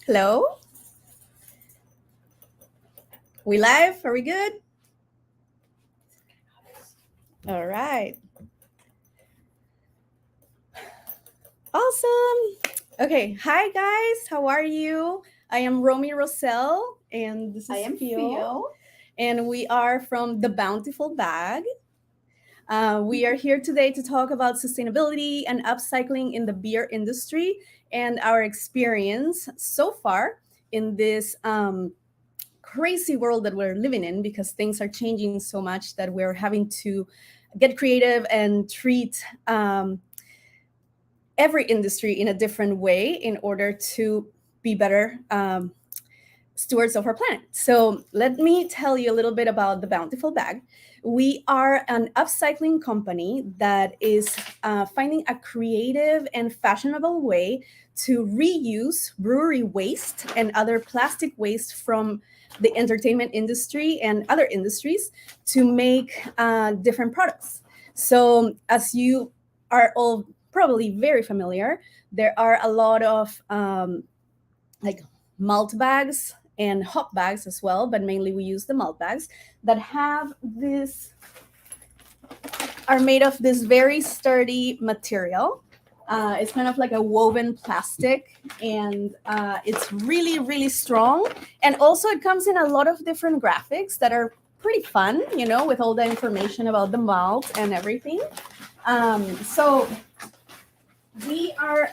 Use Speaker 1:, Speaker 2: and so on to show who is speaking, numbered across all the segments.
Speaker 1: Hello? We live? Are we good? All right. Awesome. Okay. Hi, guys. How are you? I am Romi Rosell, and this
Speaker 2: I
Speaker 1: is
Speaker 2: am
Speaker 1: Fio.
Speaker 2: Fio.
Speaker 1: And we are from the Bountiful Bag. We are here today to talk about sustainability and upcycling in the beer industry and our experience so far in this crazy world that we're living in, because things are changing so much that we're having to get creative and treat every industry in a different way in order to be better stewards of our planet. So let me tell you a little bit about the Bountiful Bag. We are an upcycling company that is finding a creative and fashionable way to reuse brewery waste and other plastic waste from the entertainment industry and other industries to make different products. So, as you are all probably very familiar, there are a lot of like malt bags and hop bags as well, but mainly we use the malt bags that have this, are made of this very sturdy material. It's kind of like a woven plastic, and it's really, really strong. And also, it comes in a lot of different graphics that are pretty fun, with all the information about the malt and everything. So, we are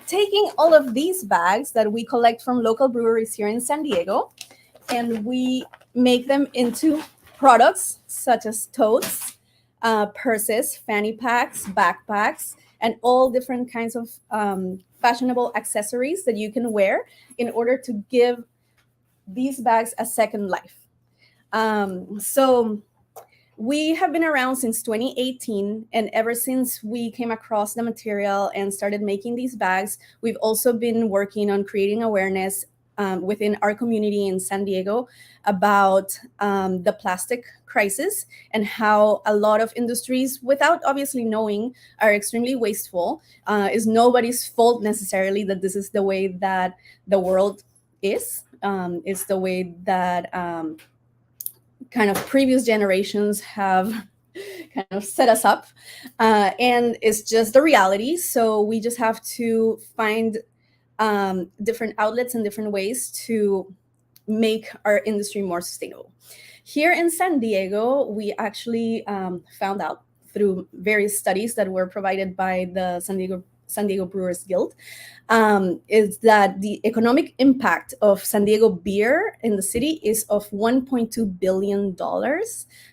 Speaker 1: taking all of these bags that we collect from local breweries here in San Diego, and we make them into products such as totes, purses, fanny packs, backpacks, and all different kinds of fashionable accessories that you can wear in order to give these bags a second life. So we have been around since 2018, and ever since we came across the material and started making these bags, we've also been working on creating awareness within our community in San Diego about the plastic crisis and how a lot of industries, without obviously knowing, are extremely wasteful. It's nobody's fault necessarily that this is the way that the world is. It's the way that kind of previous generations have kind of set us up, and it's just the reality. So we just have to find different outlets and different ways to make our industry more sustainable. Here in San Diego, we actually found out through various studies that were provided by the San Diego Brewers Guild, is that the economic impact of San Diego beer in the city is of $1.2 billion.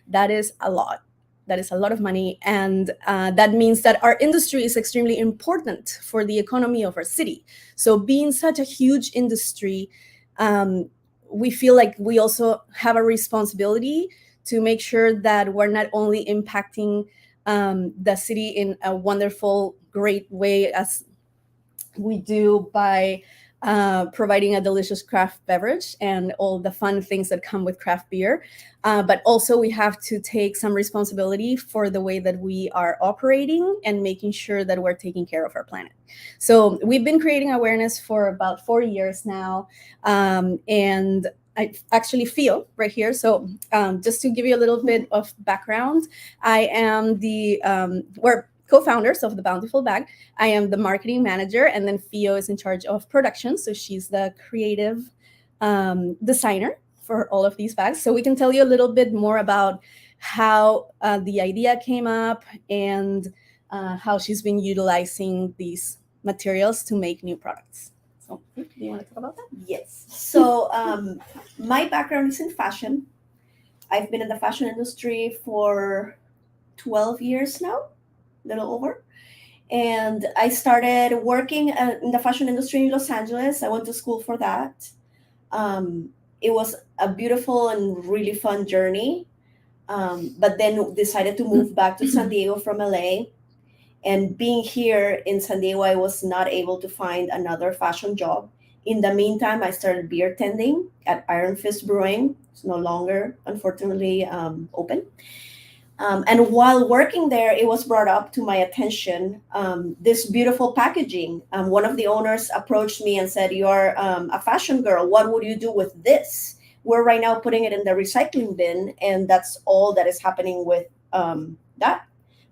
Speaker 1: That is a lot. That is a lot of money. And that means that our industry is extremely important for the economy of our city. So, being such a huge industry, we feel like we also have a responsibility to make sure that we're not only impacting the city in a wonderful, great way as we do by providing a delicious craft beverage and all the fun things that come with craft beer. But also, we have to take some responsibility for the way that we are operating and making sure that we're taking care of our planet. So, we've been creating awareness for about 4 years now. And I actually feel right here. So, just to give you a little bit of background, I am we're co-founders of the Bountiful Bag. I am the marketing manager, and then Fio is in charge of production. So she's the creative designer for all of these bags. So we can tell you a little bit more about how the idea came up and how she's been utilizing these materials to make new products. So, do you want to talk about that?
Speaker 2: Yes. So my background is in fashion. I've been in the fashion industry for 12 years now, a little over. And I started working in the fashion industry in Los Angeles. I went to school for that. It was a beautiful and really fun journey. But then decided to move back to San Diego from LA. And being here in San Diego, I was not able to find another fashion job. In the meantime, I started beer tending at Iron Fist Brewing. It's no longer, unfortunately, open. And while working there, it was brought up to my attention, this beautiful packaging. One of the owners approached me and said, "You're a fashion girl. What would you do with this? We're right now putting it in the recycling bin, and that's all that is happening with that.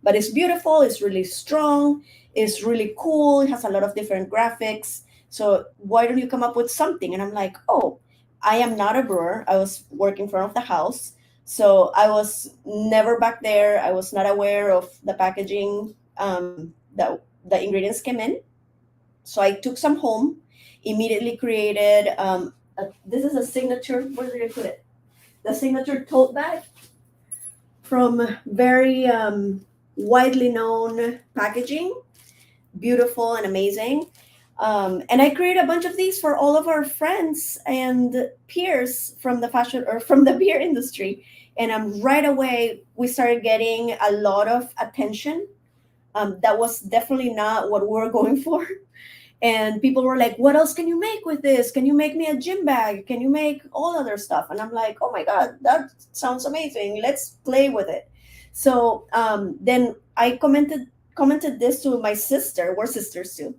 Speaker 2: But it's beautiful. It's really strong. It's really cool. It has a lot of different graphics. So why don't you come up with something?" And I'm like, "Oh, I am not a brewer. I was working front of the house." So I was never back there. I was not aware of the packaging that the ingredients came in. So I took some home, immediately created. This is a signature. Where did I put it? The signature tote bag from very widely known packaging, beautiful and amazing. And I created a bunch of these for all of our friends and peers from the fashion or from the beer industry. And right away, we started getting a lot of attention. That was definitely not what we were going for. And people were like, "What else can you make with this? Can you make me a gym bag? Can you make all other stuff?" And I'm like, "Oh my God, that sounds amazing. Let's play with it." So then I commented this to my sister. We're sisters too.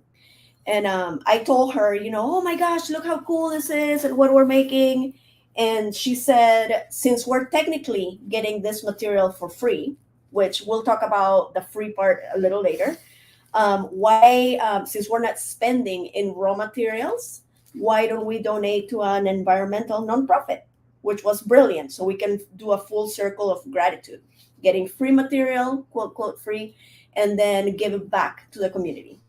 Speaker 2: And I told her, "Oh my gosh, look how cool this is and what we're making." And she said, "Since we're technically getting this material for free, which we'll talk about the free part a little later, why, since we're not spending in raw materials, why don't we donate to an environmental nonprofit?" Which was brilliant. So we can do a full circle of gratitude, getting free material, quote, quote, free, and then give it back to the community.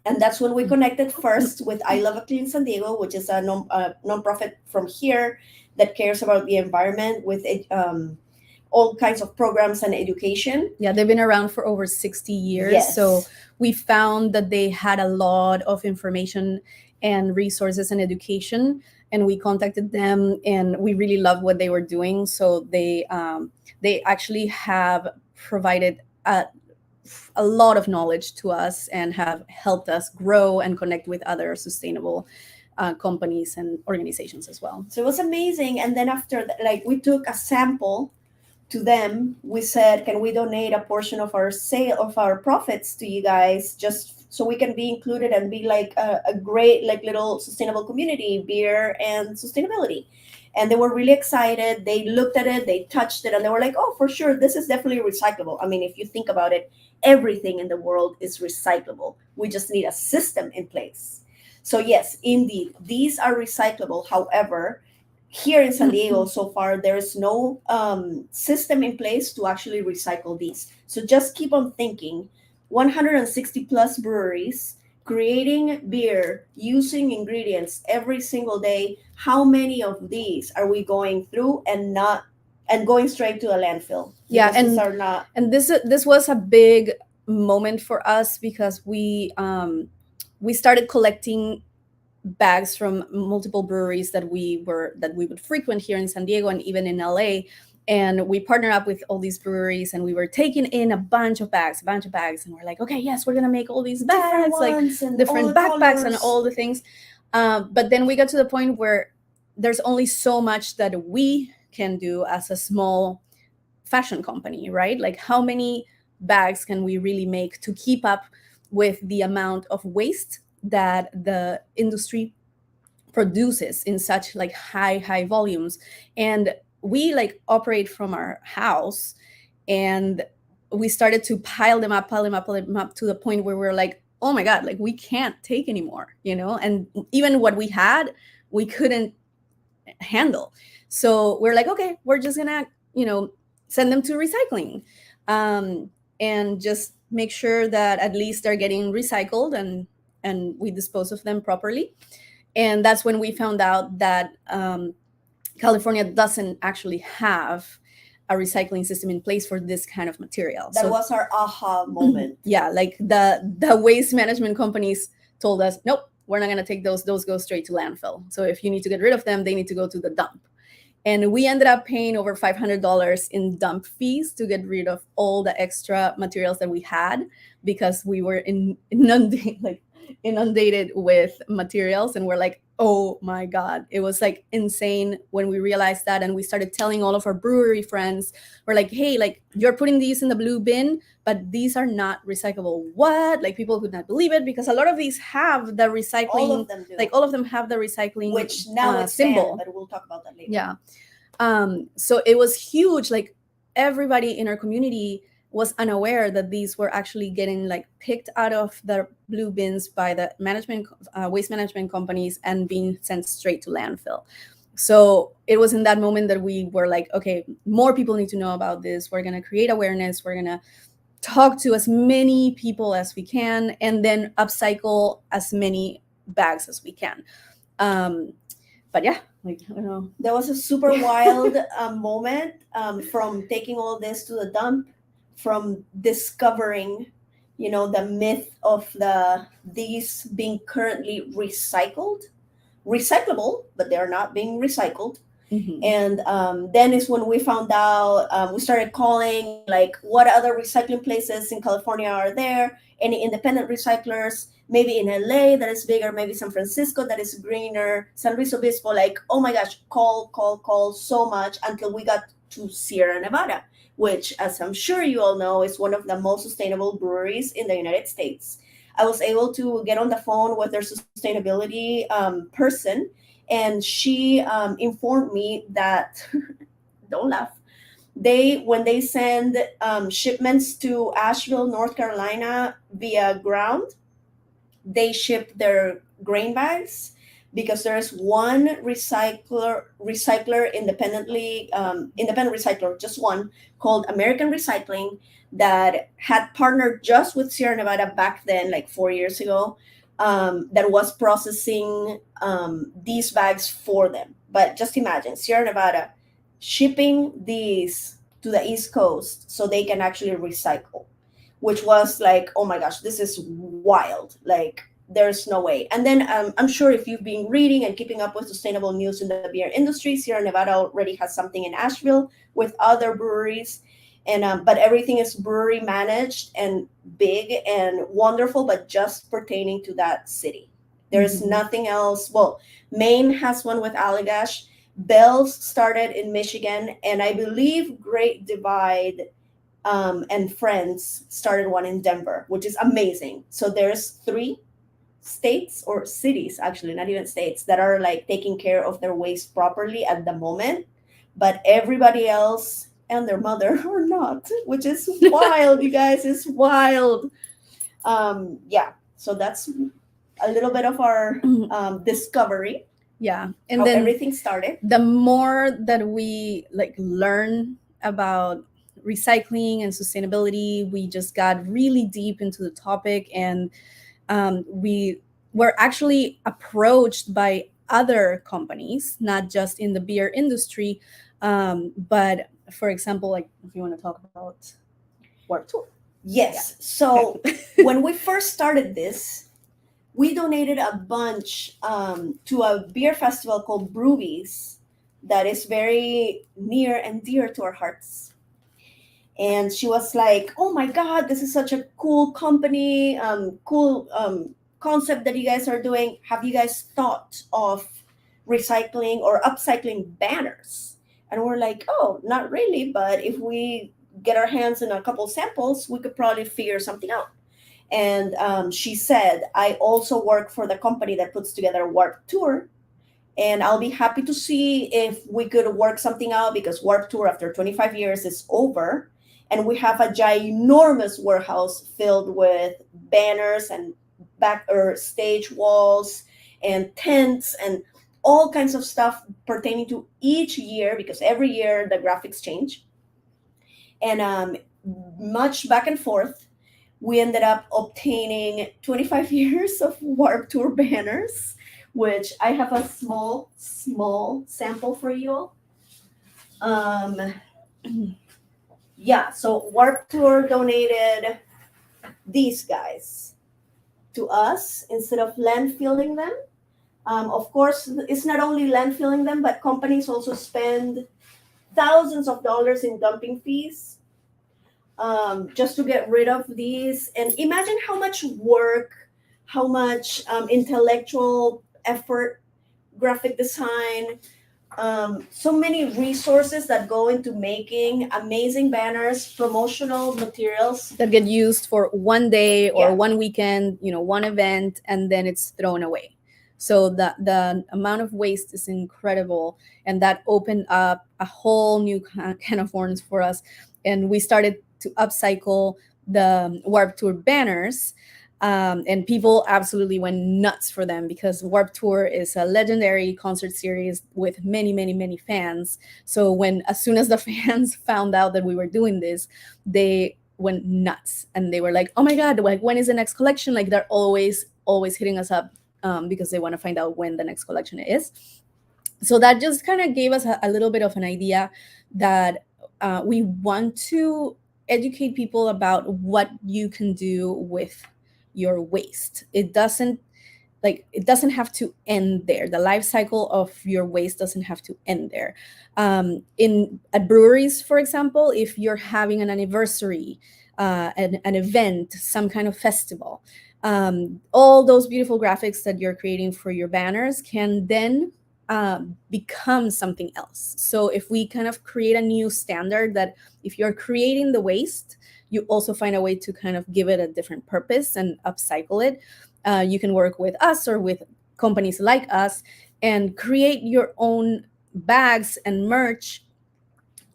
Speaker 2: And that's when we connected first with I Love a Clean San Diego, which is a nonprofit from here that cares about the environment with all kinds of programs and education.
Speaker 1: Yeah, they've been around for over 60 years.
Speaker 2: Yes.
Speaker 1: So we found that they had a lot of information and resources and education. And we contacted them, and we really loved what they were doing. So they actually have provided a lot of knowledge to us and have helped us grow and connect with other sustainable companies and organizations as well.
Speaker 2: So it was amazing. And then after that, like, we took a sample to them. We said, "Can we donate a portion of our sale of our profits to you guys, just so we can be included and be like a great like little sustainable community, beer and sustainability?" And they were really excited. They looked at it, they touched it, and they were like, "Oh, for sure, this is definitely recyclable." I mean, if you think about it, everything in the world is recyclable. We just need a system in place. So yes, indeed, these are recyclable. However, here in San Diego, so far, there is no system in place to actually recycle these. So just keep on thinking. 160 plus breweries creating beer using ingredients every single day. How many of these are we going through and going straight to a landfill?
Speaker 1: Yeah,
Speaker 2: Because these are not.
Speaker 1: and this was a big moment for us because we started collecting bags from multiple breweries that we would frequent here in San Diego and even in LA. And we partnered up with all these breweries, and we were taking in a bunch of bags, and we're like, "Okay, yes, we're gonna make all these bags, like different backpacks and all the things." But then we got to the point where there's only so much that we can do as a small fashion company, right? Like, how many bags can we really make to keep up with the amount of waste that the industry produces in such like high volumes? And we like operate from our house, and we started to pile them up to the point where we're like, "Oh my God, like we can't take anymore," and even what we had, we couldn't handle. So we're like, "Okay, we're just gonna send them to recycling, and just make sure that at least they're getting recycled and we dispose of them properly." And that's when we found out that California doesn't actually have a recycling system in place for this kind of material.
Speaker 2: That was our aha moment.
Speaker 1: Yeah, like the waste management companies told us, "Nope, we're not going to take those go straight to landfill. So if you need to get rid of them, they need to go to the dump." And we ended up paying over $500 in dump fees to get rid of all the extra materials that we had, because we were inundated inundated with materials, and we're like, oh my god, it was like insane when we realized that. And we started telling all of our brewery friends, we're like, hey, like, you're putting these in the blue bin, but these are not recyclable. What? Like, people could not believe it, because a lot of these have the recycling,
Speaker 2: All of them do.
Speaker 1: like all of them have the recycling,
Speaker 2: which now it's
Speaker 1: symbol,
Speaker 2: banned, but we'll talk about that later.
Speaker 1: yeah. So it was huge. Like, everybody in our community was unaware that these were actually getting like picked out of the blue bins by the management, waste management companies, and being sent straight to landfill. So it was in that moment that we were like, okay, more people need to know about this. We're going to create awareness. We're going to talk to as many people as we can, and then upcycle as many bags as we can. But yeah, like, I don't know.
Speaker 2: There was a super wild moment from taking all this to the dump, from discovering, the myth of these being currently recyclable, but they're not being recycled.
Speaker 1: Mhm.
Speaker 2: And then is when we found out, we started calling, like, what other recycling places in California are there? Any independent recyclers? Maybe in LA that is bigger, maybe San Francisco that is greener, San Luis Obispo, like, oh my gosh, call so much, until we got to Sierra Nevada, which, as I'm sure you all know, is one of the most sustainable breweries in the United States. I was able to get on the phone with their sustainability person, and she informed me that, don't laugh, when they send shipments to Asheville, North Carolina via ground, they ship their grain bags, because there's one recycler independent recycler, just one, called American Recycling, that had partnered just with Sierra Nevada back then, like 4 years ago, that was processing these bags for them. But just imagine Sierra Nevada shipping these to the East Coast so they can actually recycle, which was like, oh my gosh, this is wild. Like, there's no way. And then I'm sure if you've been reading and keeping up with sustainable news in the beer industry, Sierra Nevada already has something in Asheville with other breweries. And but everything is brewery managed and big and wonderful, but just pertaining to that city. There's nothing else. Well, Maine has one with Allagash. Bell's started in Michigan, and I believe Great Divide and Friends started one in Denver, which is amazing. So there's 3 states, or cities actually, not even states, that are like taking care of their waste properly at the moment, but everybody else and their mother are not, which is wild. You guys, it's wild. Yeah, so that's a little bit of our discovery.
Speaker 1: Yeah, and
Speaker 2: how
Speaker 1: then
Speaker 2: everything started.
Speaker 1: The more that we like learn about recycling and sustainability, we just got really deep into the topic, and we were actually approached by other companies, not just in the beer industry, but for example, like, if you want to talk about Warped Tour.
Speaker 2: Yes.
Speaker 1: Yeah.
Speaker 2: So when we first started this, we donated a bunch to a beer festival called Brewbies that is very near and dear to our hearts. And she was like, oh my God, this is such a cool company, cool concept that you guys are doing. Have you guys thought of recycling or upcycling banners? And we're like, oh, not really. But if we get our hands on a couple samples, we could probably figure something out. And she said, I also work for the company that puts together Warped Tour. And I'll be happy to see if we could work something out, because Warped Tour after 25 years is over. And we have a ginormous warehouse filled with banners and back or stage walls and tents and all kinds of stuff pertaining to each year, because every year the graphics change. And much back and forth, we ended up obtaining 25 years of Warped Tour banners, which I have a small sample for you all. Yeah, so Warped Tour donated these guys to us instead of landfilling them. Of course, it's not only landfilling them, but companies also spend thousands of dollars in dumping fees just to get rid of these. And imagine how much work how much intellectual effort, graphic design, so many resources that go into making amazing banners, promotional materials.
Speaker 1: That get used for one day or
Speaker 2: Yeah.
Speaker 1: one weekend, one event, and then it's thrown away. So the amount of waste is incredible, and that opened up a whole new can of worms for us. And we started to upcycle the Warp Tour banners, and people absolutely went nuts for them because Warp Tour is a legendary concert series with many, many, many fans. So as soon as the fans found out that we were doing this, they went nuts, and they were like, "Oh my god! Like, when is the next collection?" Like, they're always hitting us up, because they want to find out when the next collection is. So that just kind of gave us a little bit of an idea that we want to educate people about what you can do with your waste. It doesn't have to end there. The life cycle of your waste doesn't have to end there. In at breweries, for example, if you're having an anniversary, an event, some kind of festival, all those beautiful graphics that you're creating for your banners can then become something else. So if we kind of create a new standard that if you're creating the waste, you also find a way to kind of give it a different purpose and upcycle it. You can work with us or with companies like us and create your own bags and merch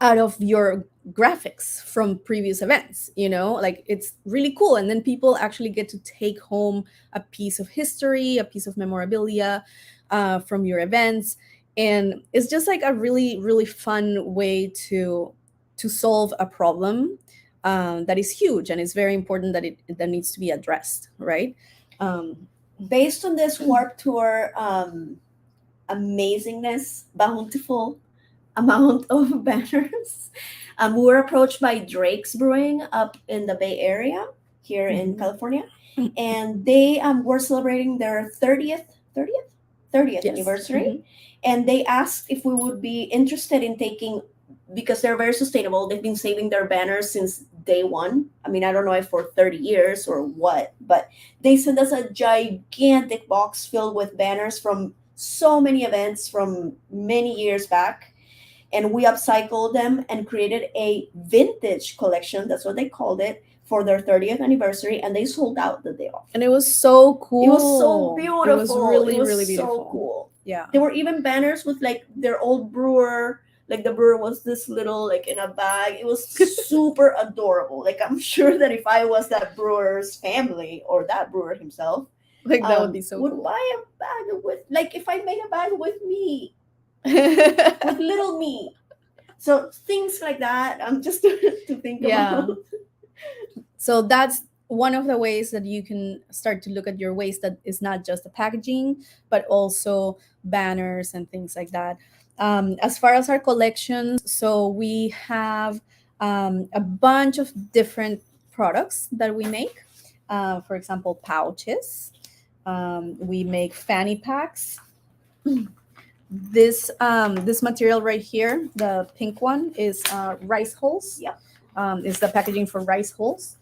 Speaker 1: out of your graphics from previous events. Like, it's really cool, and then people actually get to take home a piece of history, a piece of memorabilia from your events. And it's just like a really, really fun way to solve a problem that is huge, and it's very important that needs to be addressed, right?
Speaker 2: Based on this Warp Tour amazingness, bountiful amount of banners, we were approached by Drake's Brewing up in the Bay Area here in California, and they were celebrating their 30th
Speaker 1: Yes.
Speaker 2: anniversary, and they asked if we would be interested in taking, because they're very sustainable. They've been saving their banners since day one. I mean, I don't know if for 30 years or what, but they sent us a gigantic box filled with banners from so many events from many years back. And we upcycled them and created a vintage collection. That's what they called it, for their 30th anniversary. And they sold out the day off.
Speaker 1: And it was so cool.
Speaker 2: It was so beautiful.
Speaker 1: It was really,
Speaker 2: it was
Speaker 1: really
Speaker 2: so
Speaker 1: beautiful.
Speaker 2: Cool.
Speaker 1: Yeah.
Speaker 2: There were even banners with like their old brewer. Like, the brewer was this little, like, in a bag. It was super adorable. Like, I'm sure that if I was that brewer's family or that brewer himself,
Speaker 1: like, that would be so
Speaker 2: would
Speaker 1: cool.
Speaker 2: buy a bag with, like, if I made a bag with me, with little me. So things like that, just to think about.
Speaker 1: So that's one of the ways that you can start to look at your waste, that is not just the packaging, but also banners and things like that. As far as our collections, so we have a bunch of different products that we make. For example, pouches. We make fanny packs. This material right here, the pink one, is rice hulls.
Speaker 2: Yep.
Speaker 1: Is the packaging for rice hulls.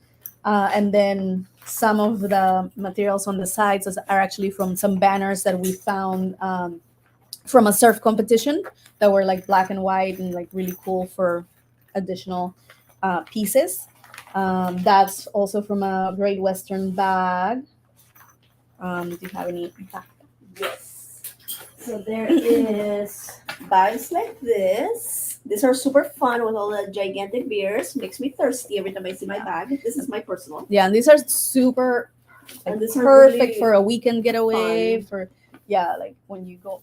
Speaker 1: And then some of the materials on the sides are actually from some banners that we found from a surf competition that were like black and white and like really cool for additional pieces. That's also from a Great Western bag. Do you have any back?
Speaker 2: Yes. So there is bags like this. These are super fun with all the gigantic beers. Makes me thirsty every time I see my bag. This is my personal.
Speaker 1: Yeah, and these are super
Speaker 2: And these are
Speaker 1: perfect
Speaker 2: really
Speaker 1: for a weekend getaway.
Speaker 2: fun.
Speaker 1: Like when you go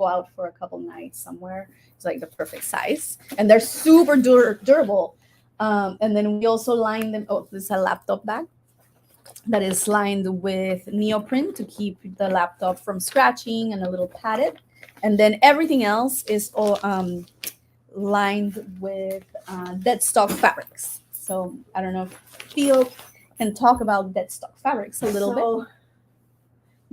Speaker 1: out for a couple nights somewhere, it's like the perfect size, and they're super durable. And then we also line them. Oh, this is a laptop bag that is lined with neoprene to keep the laptop from scratching, and a little padded. And then everything else is all lined with dead stock fabrics. So I don't know if Fio can talk about dead stock fabrics a little bit.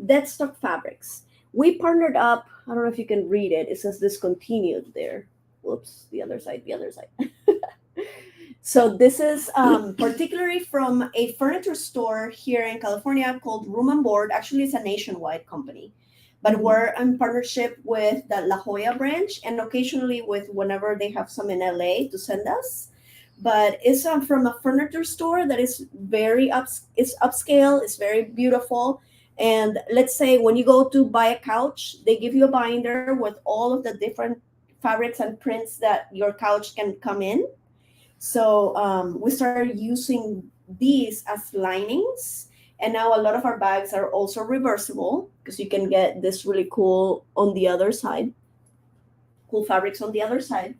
Speaker 2: Dead stock fabrics. We partnered up. I don't know if you can read it. It says discontinued there. Whoops, the other side. So this is particularly from a furniture store here in California called Room and Board. Actually, it's a nationwide company, but
Speaker 1: Mhm.
Speaker 2: we're in partnership with the La Jolla branch and occasionally with whenever they have some in LA to send us. But it's from a furniture store that is it's upscale, it's very beautiful. And let's say when you go to buy a couch, they give you a binder with all of the different fabrics and prints that your couch can come in. So we started using these as linings. And now a lot of our bags are also reversible because you can get this really cool on the other side, cool fabrics on the other side.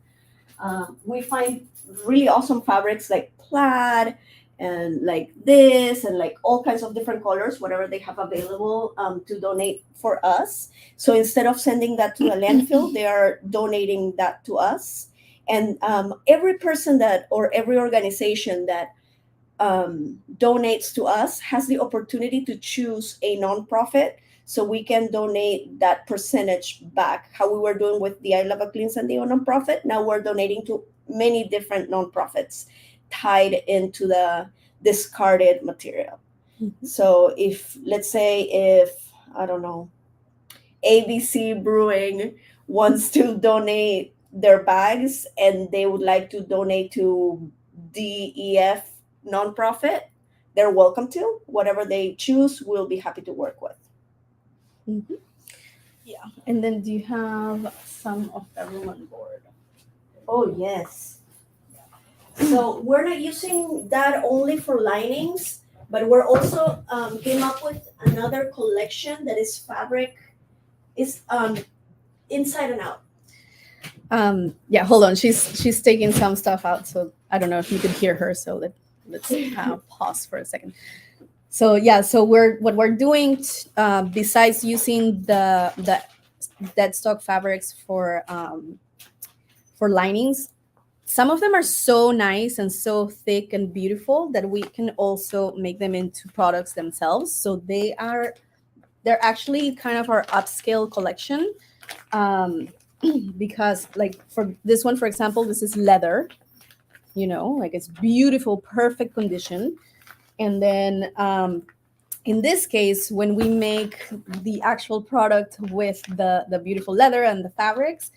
Speaker 2: We find really awesome fabrics like plaid and like this and like all kinds of different colors, whatever they have available to donate for us. So instead of sending that to the landfill, they are donating that to us. And every person that or every organization that donates to us has the opportunity to choose a nonprofit so we can donate that percentage back. How we were doing with the I Love a Clean San Diego nonprofit, now we're donating to many different nonprofits tied into the discarded material.
Speaker 1: Mhm.
Speaker 2: So if let's say if I don't know, ABC Brewing wants to donate their bags and they would like to donate to DEF nonprofit, they're welcome to. Whatever they choose, we'll be happy to work with.
Speaker 1: Mhm. Yeah. And then do you have some of the room on board?
Speaker 2: Oh, yes. So we're not using that only for linings, but we're also came up with another collection that is fabric, is inside and out.
Speaker 1: Yeah, hold on. She's taking some stuff out, so I don't know if you could hear her. So let's pause for a second. So yeah, so what we're doing besides using the dead stock fabrics for linings, some of them are so nice and so thick and beautiful that we can also make them into products themselves. So they're actually kind of our upscale collection. Um, because like for this one, for example, this is leather, like it's beautiful, perfect condition. And then in this case, when we make the actual product with the beautiful leather and the fabrics,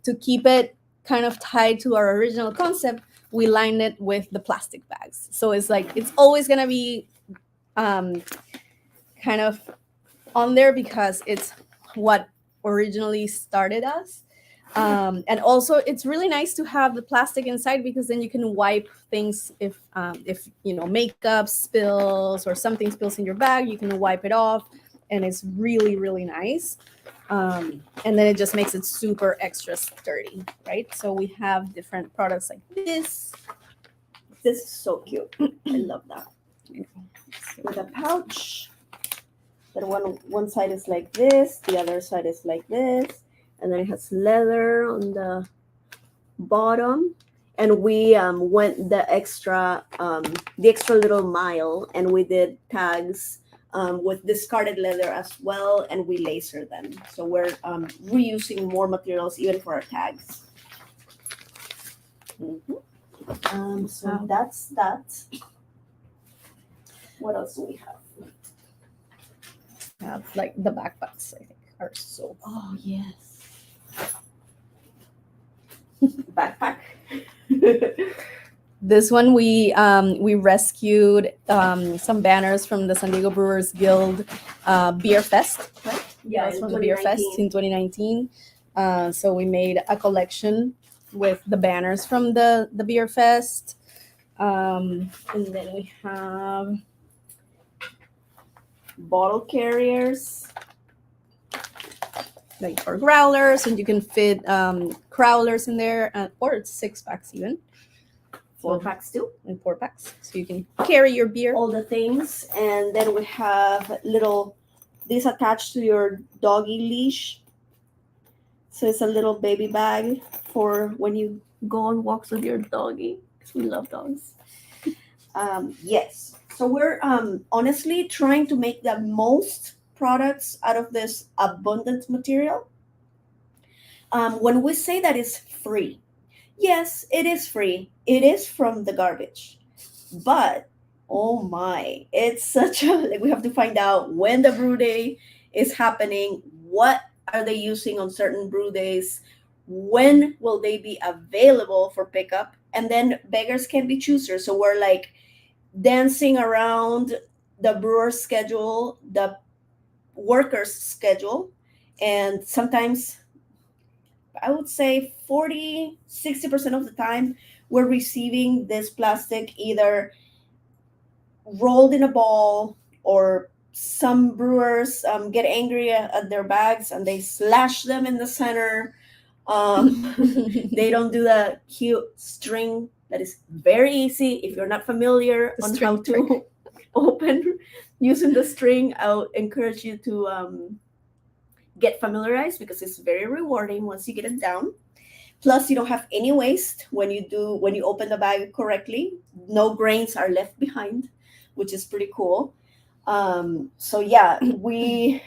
Speaker 1: to keep it kind of tied to our original concept, we line it with the plastic bags. So it's like it's always gonna be um, kind of on there because it's what originally started us. And also, it's really nice to have the plastic inside because then you can wipe things if makeup spills or something spills in your bag, you can wipe it off, and it's really really nice. And then it just makes it super extra sturdy, right? So we have different products like this.
Speaker 2: This is so cute. I love that. With a pouch. That one side is like this, the other side is like this, and then it has leather on the bottom. And we went the extra little mile, and we did tags with discarded leather as well, and we laser them. So we're reusing more materials even for our tags. So that's that. What else do we have?
Speaker 1: Have like the backpacks, I think, are so.
Speaker 2: Oh yes, backpack.
Speaker 1: This one we rescued some banners from the San Diego Brewers Guild Beer Fest, right?
Speaker 2: Yeah,
Speaker 1: That's
Speaker 2: in
Speaker 1: from the Beer Fest
Speaker 2: 2019.
Speaker 1: in 2019. So we made a collection with the banners from the Beer Fest, and then we have
Speaker 2: Bottle carriers.
Speaker 1: like for growlers, and you can fit crowlers in there, or it's 6 packs even.
Speaker 2: 4 packs too.
Speaker 1: And 4 packs, so you can carry your beer.
Speaker 2: All the things, and then we have this attached to your doggy leash. So it's a little baby bag for when you go on walks with your doggy, because we love dogs. Yes. So we're honestly trying to make the most products out of this abundant material. When we say that it's free, Yes, it is free. It is from the garbage. But oh my, it's such a like we have to find out when the brew day is happening, what are they using on certain brew days, when will they be available for pickup, and then beggars can be choosers. So we're like dancing around the brewer's schedule, the worker's schedule, and sometimes I would say 40-60% of the time we're receiving this plastic either rolled in a ball, or some brewers get angry at their bags and they slash them in the center. They don't do the cute string that is very easy if you're not familiar
Speaker 1: The
Speaker 2: on how
Speaker 1: string trick.
Speaker 2: to open using the string. I would encourage you to get familiarized because it's very rewarding once you get it down. Plus, you don't have any waste when you open the bag correctly. No grains are left behind, which is pretty cool. So yeah, we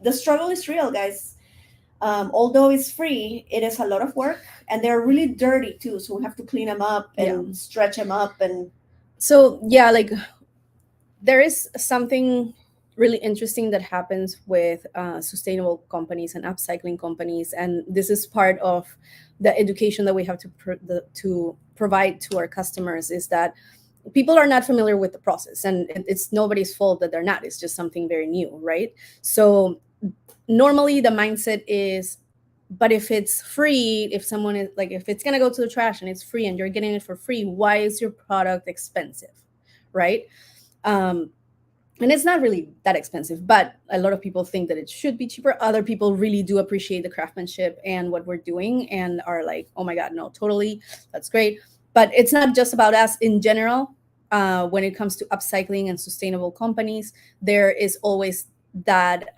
Speaker 2: the struggle is real, guys. Although it's free, it is a lot of work, and they're really dirty too. So we have to clean them up
Speaker 1: Yeah.
Speaker 2: and stretch them up, and
Speaker 1: So yeah, like there is something really interesting that happens with sustainable companies and upcycling companies, and this is part of the education that we have to provide to our customers, is that people are not familiar with the process, and it's nobody's fault that they're not. It's just something very new, right? So normally the mindset is, but if it's free, if someone is like, if it's going to go to the trash and it's free and you're getting it for free, why is your product expensive, right? um, and it's not really that expensive, but a lot of people think that it should be cheaper. Other people really do appreciate the craftsmanship and what we're doing and are like, oh my god, no, totally, that's great. But it's not just about us. In general, when it comes to upcycling and sustainable companies, there is always that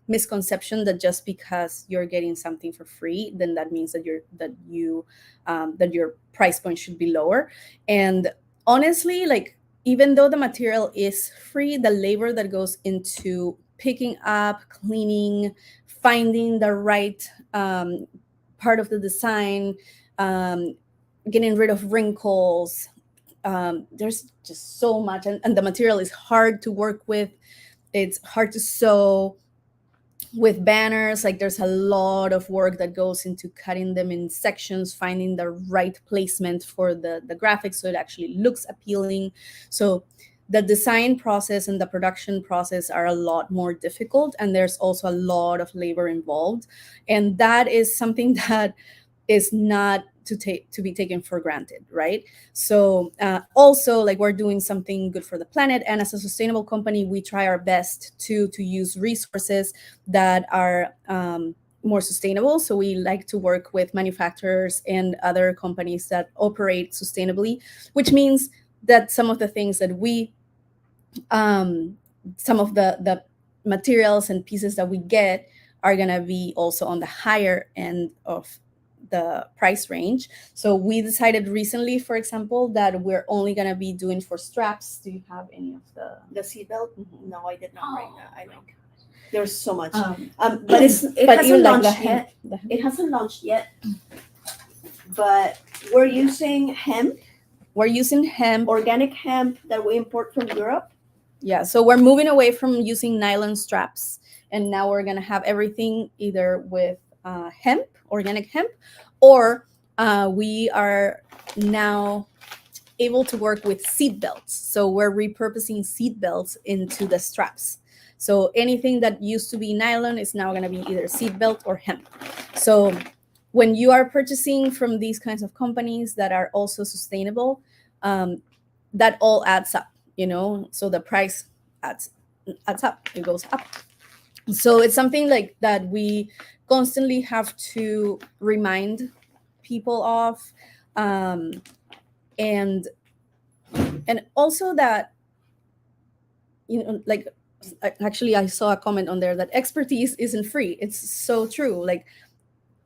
Speaker 1: misconception that just because you're getting something for free, then that means that that your price point should be lower. And honestly, like, even though the material is free, the labor that goes into picking up, cleaning, finding the right part of the design, um, getting rid of wrinkles, there's just so much. And the material is hard to work with, it's hard to sew. With banners, like, there's a lot of work that goes into cutting them in sections, finding the right placement for the graphics so it actually looks appealing. So the design process and the production process are a lot more difficult, and there's also a lot of labor involved, and that is something that is not to be taken for granted, right? So also, like, we're doing something good for the planet, and as a sustainable company, we try our best to use resources that are more sustainable. So we like to work with manufacturers and other companies that operate sustainably, which means that some of the things that we some of the materials and pieces that we get are going to be also on the higher end of the price range. So we decided recently, for example, that we're only going to be doing for straps. Do you have any of
Speaker 2: the seatbelt.
Speaker 1: Mhm.
Speaker 2: No, I did not bring that. I
Speaker 1: my
Speaker 2: know there's so much,
Speaker 1: Um,
Speaker 2: but it
Speaker 1: but
Speaker 2: hasn't
Speaker 1: even like
Speaker 2: launched yet.
Speaker 1: the
Speaker 2: It hasn't launched yet, but we're using hemp,
Speaker 1: we're using hemp.
Speaker 2: organic hemp that we import from Europe.
Speaker 1: Yeah, so we're moving away from using nylon straps, and now we're gonna have everything either with hemp, organic hemp, or we are now able to work with seat belts. So we're repurposing seat belts into the straps. So anything that used to be nylon is now going to be either seat belt or hemp. So when you are purchasing from these kinds of companies that are also sustainable, that all adds up, you know. So the price adds up. It goes up. So it's something like that we constantly have to remind people of, um, and also that, you know, like, actually I saw a comment on there that expertise isn't free. It's so true. Like,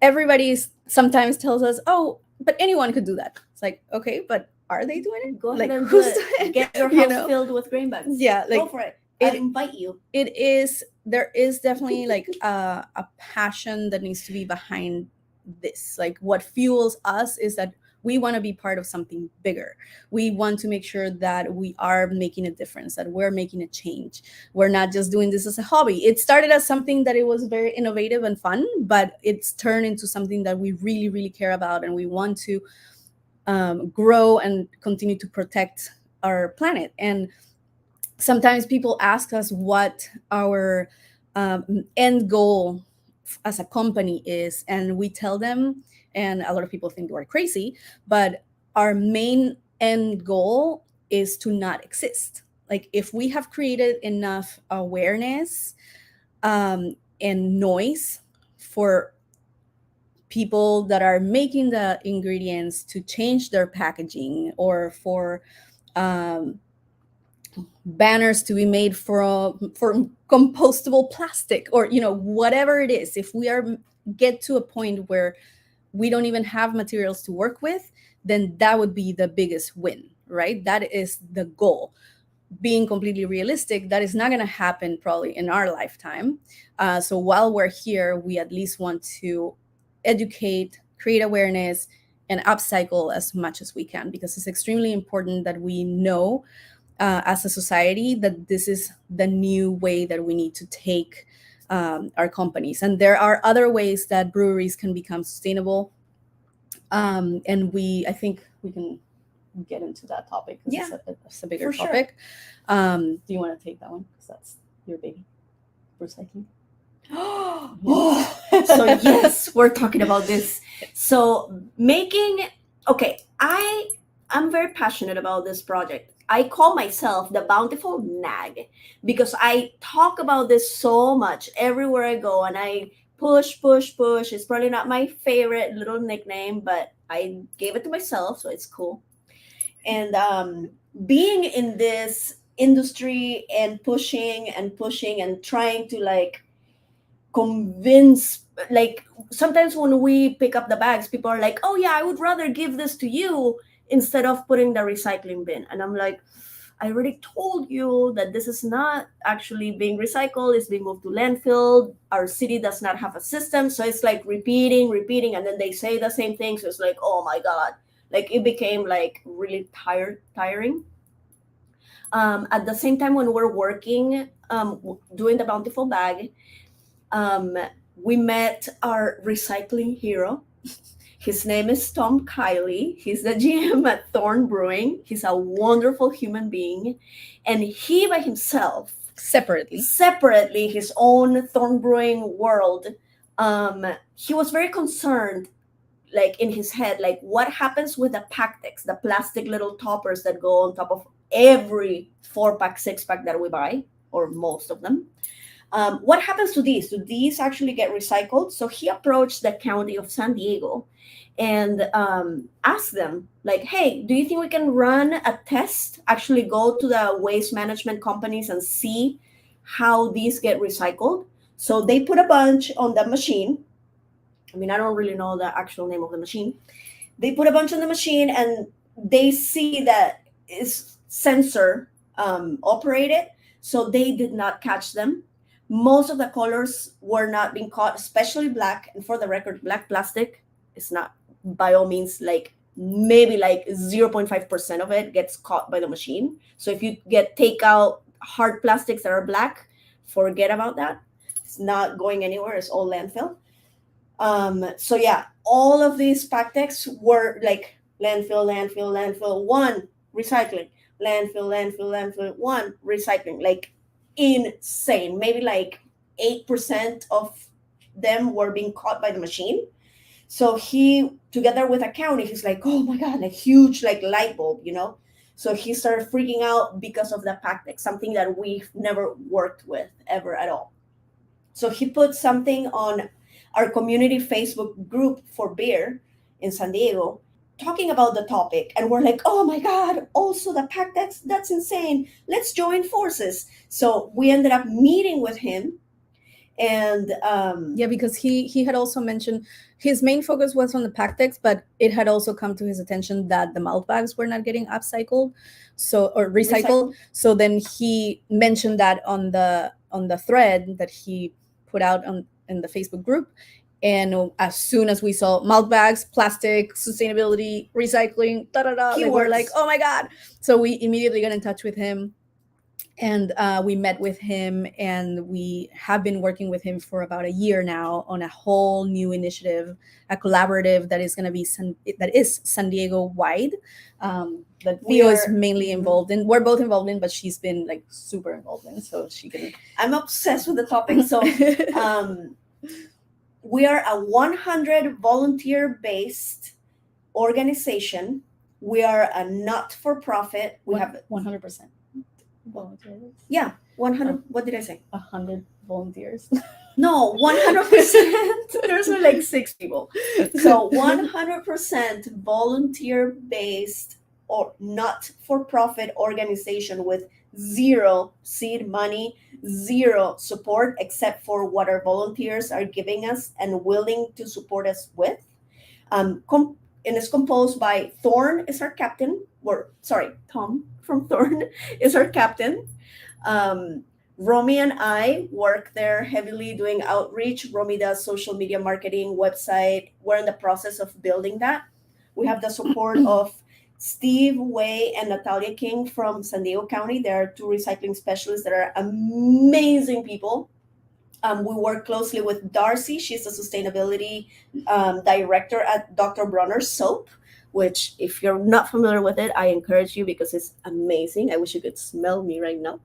Speaker 1: everybody sometimes tells us, oh, but anyone could do that. It's like, okay, but are they doing it?
Speaker 2: Go ahead
Speaker 1: Like,
Speaker 2: and do
Speaker 1: who's
Speaker 2: it.
Speaker 1: doing it?
Speaker 2: Get your
Speaker 1: You
Speaker 2: house
Speaker 1: know?
Speaker 2: filled with grain bags.
Speaker 1: Yeah, like,
Speaker 2: Go for it. I invite you.
Speaker 1: there is definitely like a passion that needs to be behind this. Like what fuels us is that we want to be part of something bigger. We want to make sure that we are making a difference, that we're making a change. We're not just doing this as a hobby. It started as something that it was very innovative and fun, but it's turned into something that we really, really care about, and we want to grow and continue to protect our planet. And sometimes people ask us what our end goal as a company is, and we tell them, and a lot of people think we're crazy, but our main end goal is to not exist. Like if we have created enough awareness and noise for people that are making the ingredients to change their packaging, or for um, banners to be made for compostable plastic, or whatever it is, if we are get to a point where we don't even have materials to work with, then that would be the biggest win, right? That is the goal. Being completely realistic, that is not going to happen probably in our lifetime. So while we're here, we at least want to educate, create awareness, and upcycle as much as we can, because it's extremely important that we know as a society that this is the new way that we need to take our companies. And there are other ways that breweries can become sustainable. And I think we can get into that topic because it's a bigger topic. Sure. Do you want to take that one? Because that's your baby, Brewcycling.
Speaker 2: So yes, we're talking about this. So I'm very passionate about this project. I call myself the Bountiful Nag because I talk about this so much everywhere I go, and I push. It's probably not my favorite little nickname, but I gave it to myself, so it's cool. And being in this industry and pushing and trying to like convince, like sometimes when we pick up the bags, people are like, oh yeah, I would rather give this to you instead of putting the recycling bin. And I'm like, I already told you that this is not actually being recycled, it's being moved to landfill. Our city does not have a system. So it's like repeating, and then they say the same thing. So it's like, oh my God, like it became like really tiring. At the same time, when we're working, doing the Bountiful Bag, we met our recycling hero. His name is Tom Kiley. He's the GM at Thorn Brewing. He's a wonderful human being. And he by himself, separately, his own Thorn Brewing world, he was very concerned, like in his head, like what happens with the Pactex, the plastic little toppers that go on top of every 4-pack, 6-pack that we buy, or most of them. What happens to these? Do these actually get recycled? So he approached the county of San Diego and asked them, like, hey, do you think we can run a test, actually go to the waste management companies and see how these get recycled? So they put a bunch on the machine. I mean, I don't really know the actual name of the machine. They put a bunch on the machine and they see that it's sensor operated. So they did not catch them. Most of the colors were not being caught, especially black. And for the record, black plastic is not by all means, like maybe like 0.5% of it gets caught by the machine. So if you take out hard plastics that are black, forget about that. It's not going anywhere. It's all landfill. So yeah, all of these Pactex were like landfill, 1, recycling, landfill, 1, recycling, like insane. Maybe like 8% of them were being caught by the machine. So he, together with a county, he's like, oh my God, like huge, like light bulb, So he started freaking out because of the Pactex, something that we've never worked with ever at all. So he put something on our community Facebook group for beer in San Diego, talking about the topic. And we're like, oh my God, also the Pactex, that's insane. Let's join forces. So we ended up meeting with him. And
Speaker 1: because he had also mentioned his main focus was on the Pactex, but it had also come to his attention that the malt bags were not getting upcycled, or recycled. So then he mentioned that on the thread that he put out in the Facebook group, And as soon as we saw malt bags, plastic, sustainability, recycling, da da da, like we're like,
Speaker 2: Keywords.
Speaker 1: oh my god! So we immediately got in touch with him, and we met with him, and we have been working with him for about a year now on a whole new initiative, a collaborative that is going to be that is San Diego wide, that
Speaker 2: We
Speaker 1: Fio is
Speaker 2: are
Speaker 1: mainly involved in. We're both involved in, but she's been like super involved in, so she can.
Speaker 2: I'm obsessed with the topic. So we are a 100 volunteer based organization. We are a not for profit. We have
Speaker 1: 100% volunteers.
Speaker 2: yeah 100. What did I say?
Speaker 1: 100 volunteers.
Speaker 2: No, 100%. There's like 6 people. So 100% volunteer based or not for profit organization with zero seed money, zero support except for what our volunteers are giving us and willing to support us with. And it's composed by Thorn is our captain, or sorry, Tom from Thorn is our captain. Um, Romy and I work there heavily doing outreach. Romy does social media marketing, website. We're in the process of building that. We have the support of Steve Way and Natalia King from San Diego County. They are two recycling specialists that are amazing people. We work closely with Darcy. She's the sustainability director at Dr. Bronner's Soap, which, if you're not familiar with it, I encourage you because it's amazing. I wish you could smell me right now.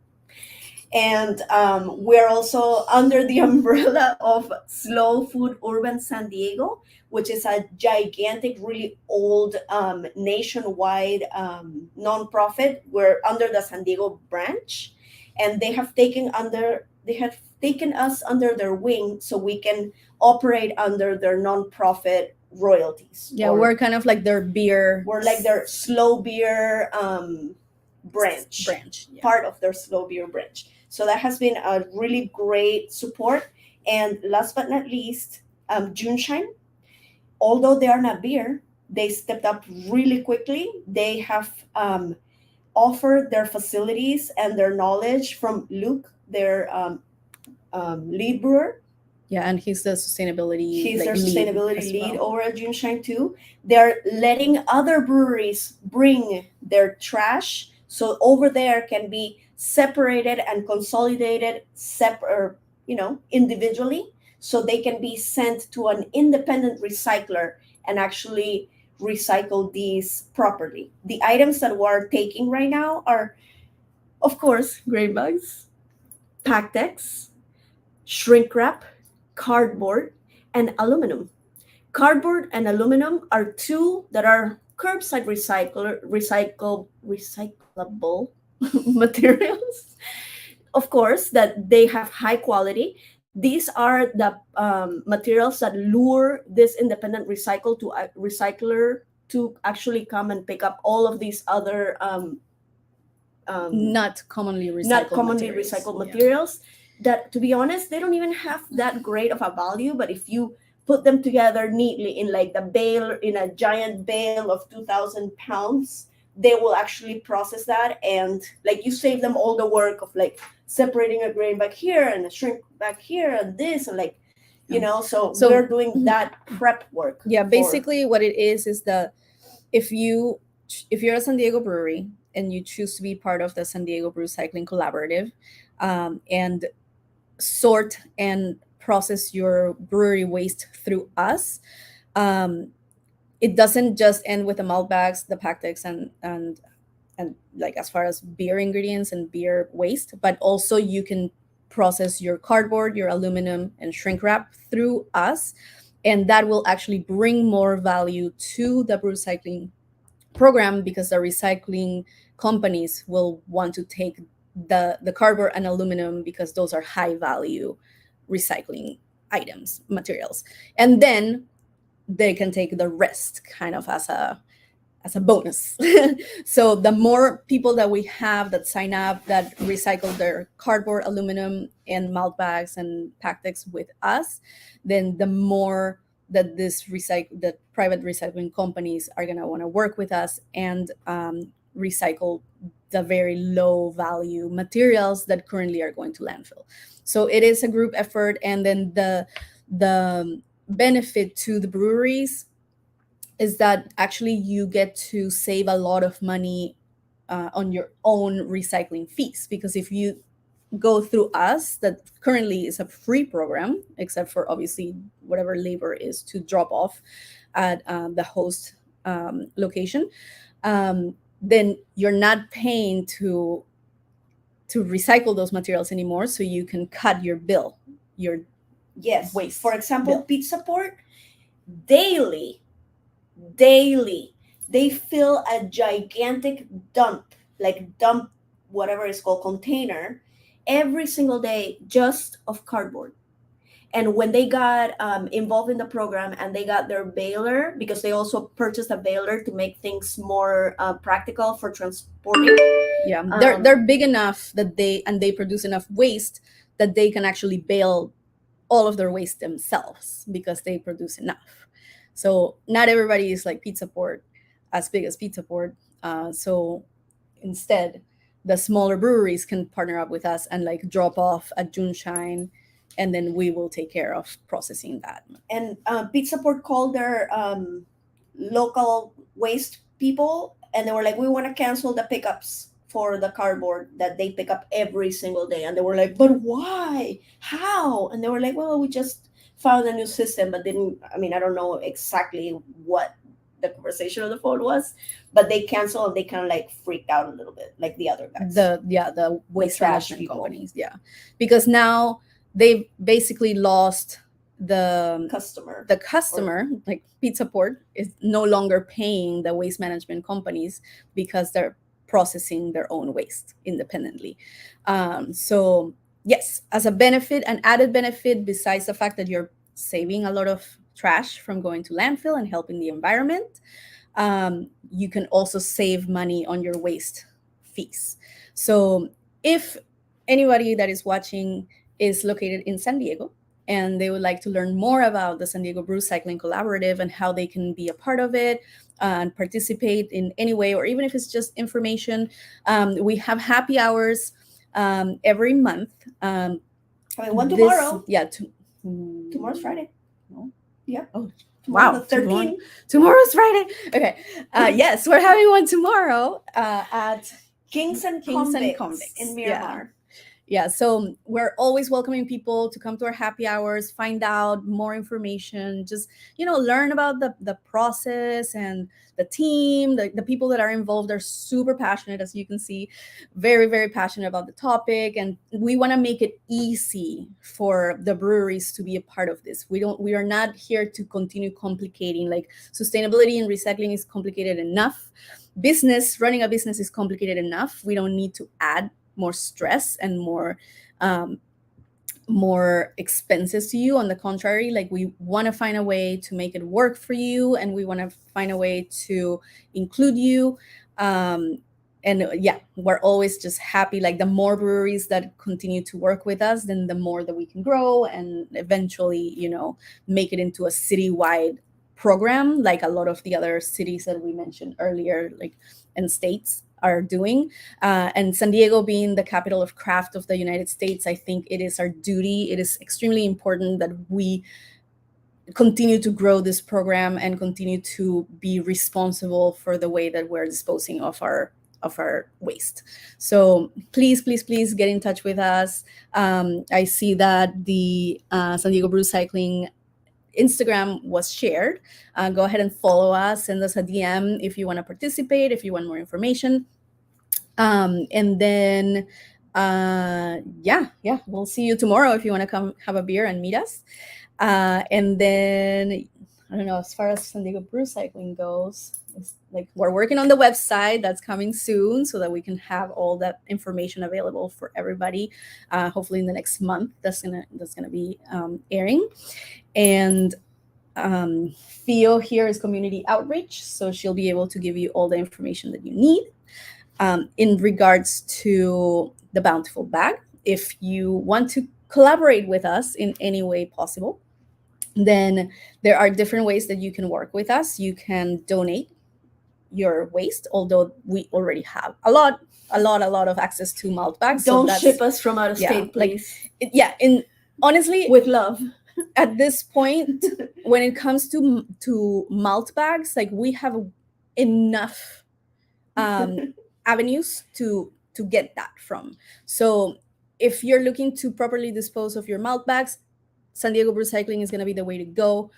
Speaker 2: And we're also under the umbrella of Slow Food Urban San Diego, which is a gigantic, really old nationwide nonprofit. We're under the San Diego branch, and they have taken us under their wing so we can operate under their nonprofit royalties.
Speaker 1: Yeah, we're kind of like their beer.
Speaker 2: We're like their slow beer branch,
Speaker 1: Yeah.
Speaker 2: part of their slow beer branch. So that has been a really great support. And last but not least, Juneshine, although they are not beer, they stepped up really quickly. They have offered their facilities and their knowledge from Luke, their lead brewer.
Speaker 1: Yeah, and he's the sustainability.
Speaker 2: He's their
Speaker 1: lead
Speaker 2: sustainability
Speaker 1: as
Speaker 2: lead
Speaker 1: well.
Speaker 2: over at Juneshine too. They're letting other breweries bring their trash, so over there can be separated and consolidated, separate, individually, so they can be sent to an independent recycler and actually recycle these properly. The items that we're taking right now are, of course, grain bags, Pactex, shrink wrap, cardboard, and aluminum. Cardboard and aluminum are two that are curbside recyclable materials. Of course, that they have high quality. These are the materials that lure this independent recycler to actually come and pick up all of these other
Speaker 1: not commonly recycled
Speaker 2: materials that, to be honest, they don't even have that great of a value. But if you put them together neatly in like the bale, in a giant bale of 2,000 pounds, they will actually process that, and like you save them all the work of like separating a grain back here and a shrink back here and this, and like, so we're doing that prep work.
Speaker 1: Yeah, basically what it is that if you're a San Diego brewery and you choose to be part of the San Diego Brewcycling Collaborative, and sort and process your brewery waste through us, it doesn't just end with the malt bags, the Pactex, and like as far as beer ingredients and beer waste, but also you can process your cardboard, your aluminum, and shrink wrap through us, and that will actually bring more value to the Brewcycling program, because the recycling companies will want to take the cardboard and aluminum because those are high value recycling materials, and then they can take the rest kind of as a bonus. So the more people that we have that sign up, that recycle their cardboard, aluminum, and malt bags and Pactex with us, then the more that that private recycling companies are going to want to work with us and recycle the very low value materials that currently are going to landfill. So it is a group effort, and then the benefit to the breweries is that actually you get to save a lot of money on your own recycling fees, because if you go through us, that currently is a free program, except for obviously whatever labor is to drop off at the host location, then you're not paying to recycle those materials anymore, so you can cut your bill, your
Speaker 2: Yes.
Speaker 1: waste
Speaker 2: For example,
Speaker 1: bill.
Speaker 2: Pizza Port, daily, they fill a gigantic dump, whatever it's called, container, every single day just of cardboard. And when they got involved in the program and they got their baler, because they also purchased a baler to make things more practical for transporting.
Speaker 1: Yeah, they're big enough that they produce enough waste that they can actually bale all of their waste themselves because they produce enough. So not everybody is like Pizza Port, as big as Pizza Port. So instead, the smaller breweries can partner up with us and like drop off at Juneshine, and then we will take care of processing that.
Speaker 2: And Pizza Port called their local waste people, and they were like, we want to cancel the pickups for the cardboard that they pick up every single day. And they were like, but why? How? And they were like, well, we just found a new system, but didn't, I mean, I don't know exactly what the conversation on the phone was, but they canceled and they kind of like freaked out a little bit, like the other guys.
Speaker 1: The waste
Speaker 2: trash
Speaker 1: management
Speaker 2: people.
Speaker 1: companies, yeah, because now they've basically lost the customer. Like Pizza Port is no longer paying the waste management companies because they're processing their own waste independently. So yes, as a benefit, an added benefit besides the fact that you're saving a lot of trash from going to landfill and helping the environment, you can also save money on your waste fees. So if anybody that is watching is located in San Diego and they would like to learn more about the San Diego Brewcycling Collaborative and how they can be a part of it and participate in any way, or even if it's just information, we have happy hours every month.
Speaker 2: One tomorrow.
Speaker 1: Tomorrow's
Speaker 2: Friday.
Speaker 1: No.
Speaker 2: Yeah.
Speaker 1: Oh,
Speaker 2: wow. 13.
Speaker 1: Tomorrow's Friday. Okay. Yes, we're having one tomorrow at
Speaker 2: Kings and Convicts in Miramar.
Speaker 1: Yeah, so we're always welcoming people to come to our happy hours, find out more information, just, learn about the process and the team. The people that are involved are super passionate, as you can see, very, very passionate about the topic. And we want to make it easy for the breweries to be a part of this. We are not here to continue complicating, like sustainability and recycling is complicated enough. Running a business is complicated enough. We don't need to add more stress and more expenses to you. On the contrary, like we want to find a way to make it work for you, and we want to find a way to include you. And yeah, we're always just happy. Like the more breweries that continue to work with us, then the more that we can grow and eventually, make it into a citywide program, like a lot of the other cities that we mentioned earlier, and states are doing. And San Diego being the capital of craft of the United States, I think it is our duty. It is extremely important that we continue to grow this program and continue to be responsible for the way that we're disposing of our waste. So please get in touch with us. I see that the San Diego Brewcycling Instagram was shared. Go ahead and follow us, send us a DM if you want to participate, if you want more information. And then we'll see you tomorrow if you want to come have a beer and meet us. And then I don't know, as far as San Diego Brewcycling goes, it's like we're working on the website that's coming soon so that we can have all that information available for everybody. Hopefully in the next month, that's gonna be airing. And Fio here is community outreach, so she'll be able to give you all the information that you need. In regards to the Bountiful Bag, if you want to collaborate with us in any way possible, then there are different ways that you can work with us. You can donate your waste, although we already have a lot of access to malt bags.
Speaker 2: Don't ship us from out of state, please.
Speaker 1: Honestly,
Speaker 2: with love.
Speaker 1: at this point, when it comes to malt bags, like we have enough avenues to get that from. So if you're looking to properly dispose of your malt bags, San Diego Brewcycling is going to be the way to go.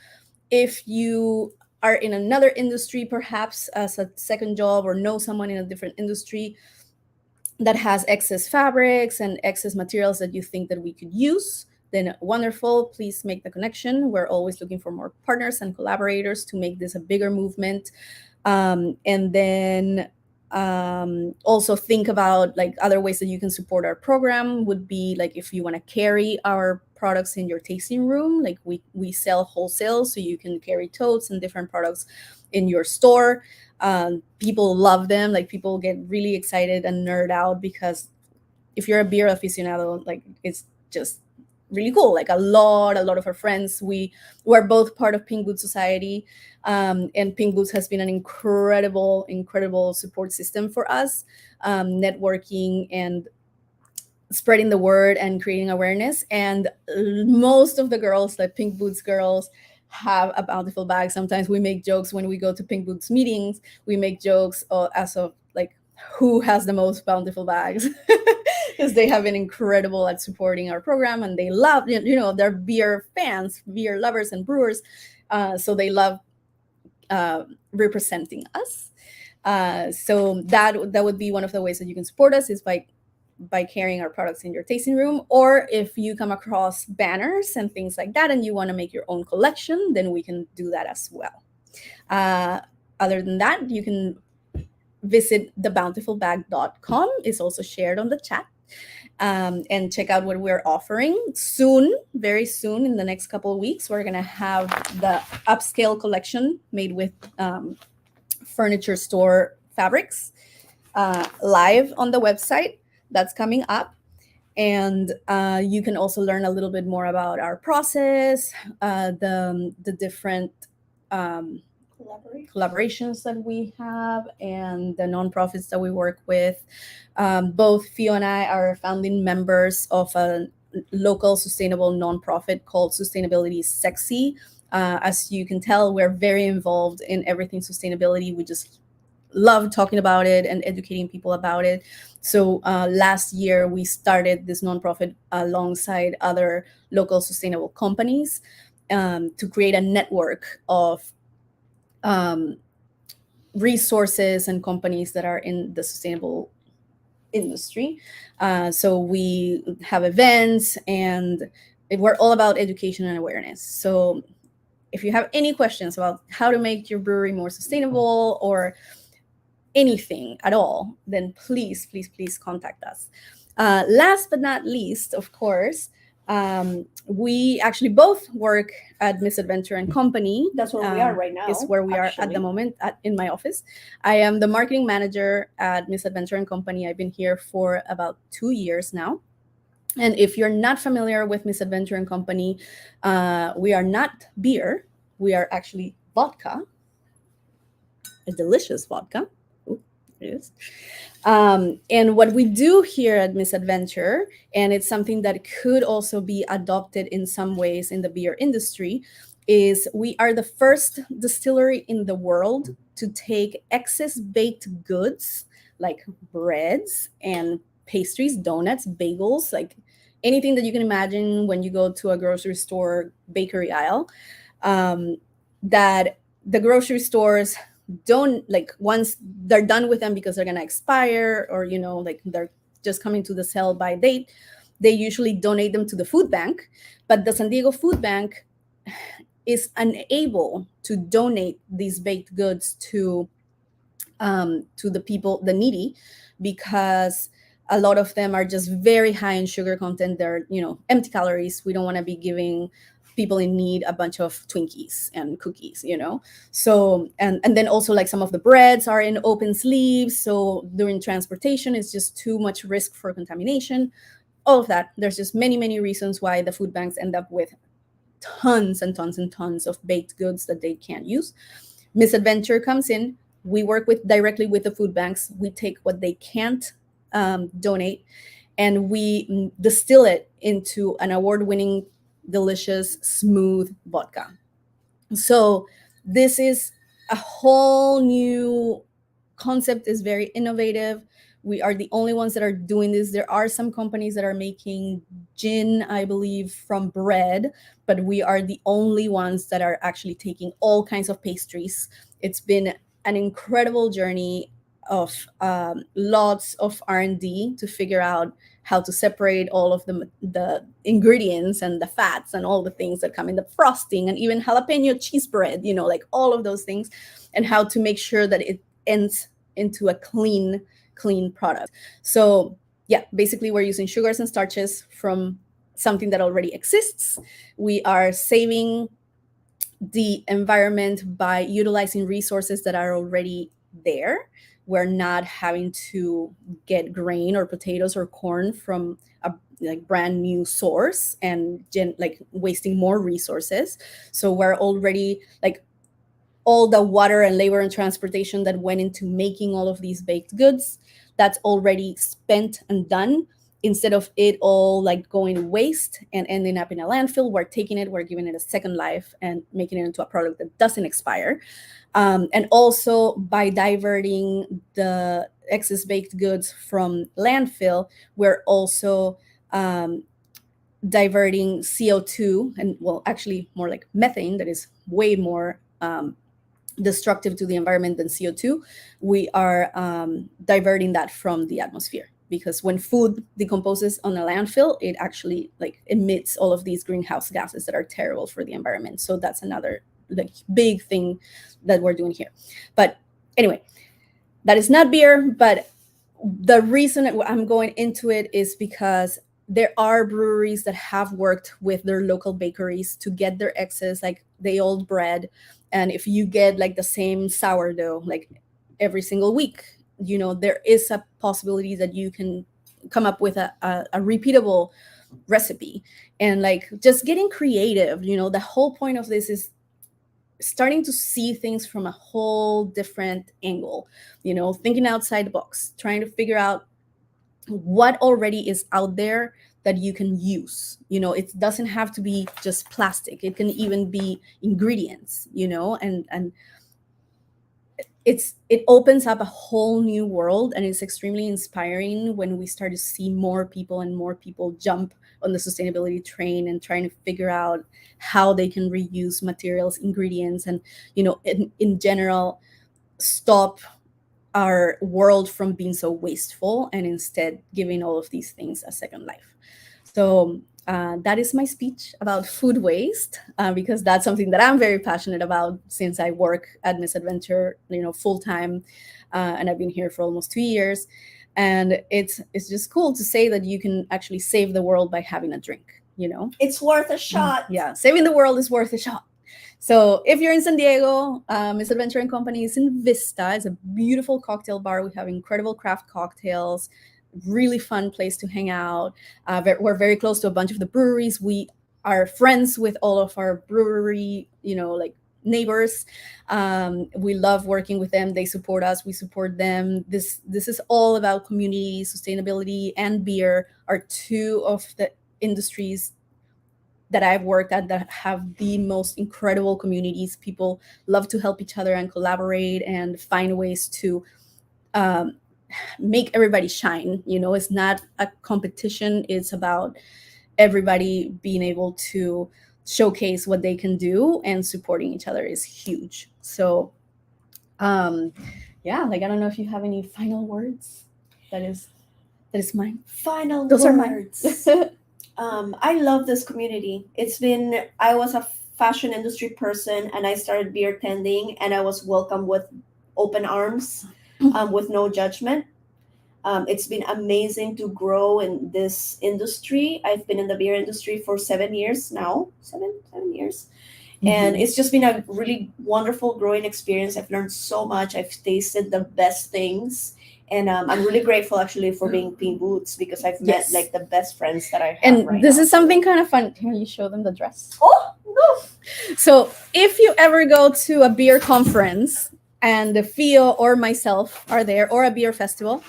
Speaker 1: If you are in another industry, perhaps as a second job, or know someone in a different industry that has excess fabrics and excess materials that you think that we could use, then wonderful. Please make the connection. We're always looking for more partners and collaborators to make this a bigger movement. And then also think about like other ways that you can support our program would be like if you want to carry our products in your tasting room, like we sell wholesale, so you can carry totes and different products in your store. People love them. Like people get really excited and nerd out because if you're a beer aficionado, like it's just really cool. Like a lot of our friends, we're both part of Pink Boots Society, and Pink Boots has been an incredible support system for us, networking and spreading the word and creating awareness. And most of the girls, like Pink Boots girls, have a Bountiful bag. Sometimes we make jokes when we go to Pink Boots meetings. We make jokes as of like who has the most Bountiful bags, because they have been incredible at supporting our program, and they love, they're beer fans, beer lovers and brewers, so they love representing us. So that would be one of the ways that you can support us, is by carrying our products in your tasting room. Or if you come across banners and things like that and you want to make your own collection, then we can do that as well. Other than that, you can visit thebountifulbag.com. It's also shared on the chat, and check out what we're offering. Soon, very soon, in the next couple of weeks, we're going to have the upscale collection made with furniture store fabrics live on the website. That's coming up. And you can also learn a little bit more about our process, the different collaborations that we have, and the nonprofits that we work with. Both Fio and I are founding members of a local sustainable nonprofit called Sustainability is Sexy. As you can tell, we're very involved in everything sustainability. We just love talking about it and educating people about it. So last year we started this nonprofit alongside other local sustainable companies to create a network of resources and companies that are in the sustainable industry. So we have events, and we're all about education and awareness. So if you have any questions about how to make your brewery more sustainable or anything at all, then please contact us. Last but not least, of course, we actually both work at Misadventure and Company.
Speaker 2: That's where we are right now.
Speaker 1: Is where we are at the moment in my office. I am the marketing manager at Misadventure and Company. I've been here for about 2 years now. And if you're not familiar with Misadventure and Company, we are not beer. We are actually vodka, a delicious vodka. It is. And what we do here at Misadventure, and it's something that could also be adopted in some ways in the beer industry, is we are the first distillery in the world to take excess baked goods like breads and pastries, donuts, bagels, like anything that you can imagine when you go to a grocery store bakery aisle, that the grocery stores don't, like, once they're done with them because they're going to expire, or like they're just coming to the sell by date, they usually donate them to the food bank. But the San Diego Food Bank is unable to donate these baked goods to the people, the needy, because a lot of them are just very high in sugar content. They're empty calories. We don't want to be giving people in need a bunch of Twinkies and cookies, So, and then also, like, some of the breads are in open sleeves. So during transportation, it's just too much risk for contamination. All of that. There's just many reasons why the food banks end up with tons and tons of baked goods that they can't use. Misadventure comes in. We work directly with the food banks. We take what they can't donate, and we distill it into an award-winning delicious, smooth vodka. So this is a whole new concept, is very innovative. We are the only ones that are doing this. There are some companies that are making gin, I believe, from bread, but we are the only ones that are actually taking all kinds of pastries. It's been an incredible journey of lots of R&D to figure out how to separate all of the ingredients and the fats and all the things that come in the frosting, and even jalapeno cheese bread, like all of those things, and how to make sure that it ends into a clean product. So yeah, basically we're using sugars and starches from something that already exists. We are saving the environment by utilizing resources that are already there. We're not having to get grain or potatoes or corn from a like brand new source and like wasting more resources. So we're already like all the water and labor and transportation that went into making all of these baked goods, that's already spent and done. Instead of it all like going to waste and ending up in a landfill, we're taking it, we're giving it a second life and making it into a product that doesn't expire. And also by diverting the excess baked goods from landfill, we're also diverting CO2, and well, actually more like methane, that is way more destructive to the environment than CO2. We are diverting that from the atmosphere, because when food decomposes on a landfill, it actually like emits all of these greenhouse gases that are terrible for the environment. So that's another like big thing that we're doing here. But anyway, that is not beer, but the reason I'm going into it is because there are breweries that have worked with their local bakeries to get their excess, like the old bread. And if you get like the same sourdough like every single week, there is a possibility that you can come up with a repeatable recipe. And like just getting creative, the whole point of this is starting to see things from a whole different angle, thinking outside the box, trying to figure out what already is out there that you can use. It doesn't have to be just plastic, it can even be ingredients, and it opens up a whole new world, and it's extremely inspiring when we start to see more people jump on the sustainability train and trying to figure out how they can reuse materials, ingredients, and in general stop our world from being so wasteful and instead giving all of these things a second life. So that is my speech about food waste, because that's something that I'm very passionate about since I work at Misadventure, full time, and I've been here for almost 2 years. And it's just cool to say that you can actually save the world by having a drink.
Speaker 2: It's worth a shot.
Speaker 1: Yeah, saving the world is worth a shot. So if you're in San Diego, Misadventure and Company is in Vista. It's a beautiful cocktail bar. We have incredible craft cocktails, really fun place to hang out. We're very close to a bunch of the breweries. We are friends with all of our brewery, like neighbors. We love working with them. They support us. We support them. This is all about community, sustainability, and beer are two of the industries that I've worked at that have the most incredible communities. People love to help each other and collaborate and find ways to make everybody shine. It's not a competition. It's about everybody being able to showcase what they can do, and supporting each other is huge. So yeah, like I don't know if you have any final words. That is mine.
Speaker 2: Those
Speaker 1: words
Speaker 2: are mine. I love this community. I was a fashion industry person and I started beer tending, and I was welcomed with open arms, with no judgment. It's been amazing to grow in this industry. I've been in the beer industry for 7 years now, 7 years. And it's just been a really wonderful growing experience. I've learned so much. I've tasted the best things. And I'm really grateful actually for being Pink Boots, because I've met like the best friends that I have.
Speaker 1: And
Speaker 2: right
Speaker 1: this
Speaker 2: now.
Speaker 1: is something kind of fun. Can you show them the dress?
Speaker 2: Oh, no.
Speaker 1: So if you ever go to a beer conference and the Fio or myself are there, or a beer festival,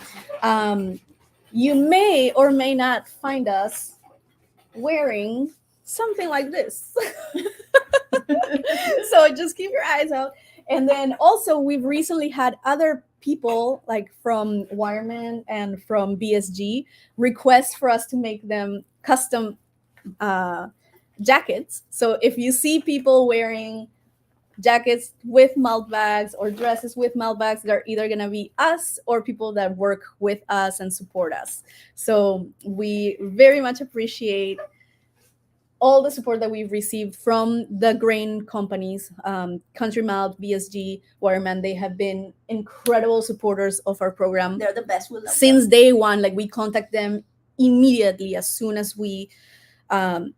Speaker 1: you may or may not find us wearing something like this. So just keep your eyes out. And then also, we've recently had other people like from Wireman and from BSG request for us to make them custom uh, jackets. So if you see people wearing jackets with malt bags or dresses with malt bags, they're either going to be us or people that work with us and support us. So we very much appreciate all the support that we've received from the grain companies, Country Malt, BSG, Waterman. They have been incredible supporters of our program.
Speaker 2: They're the best. We love
Speaker 1: Since
Speaker 2: them.
Speaker 1: day one. Like, we contact them immediately as soon as we um,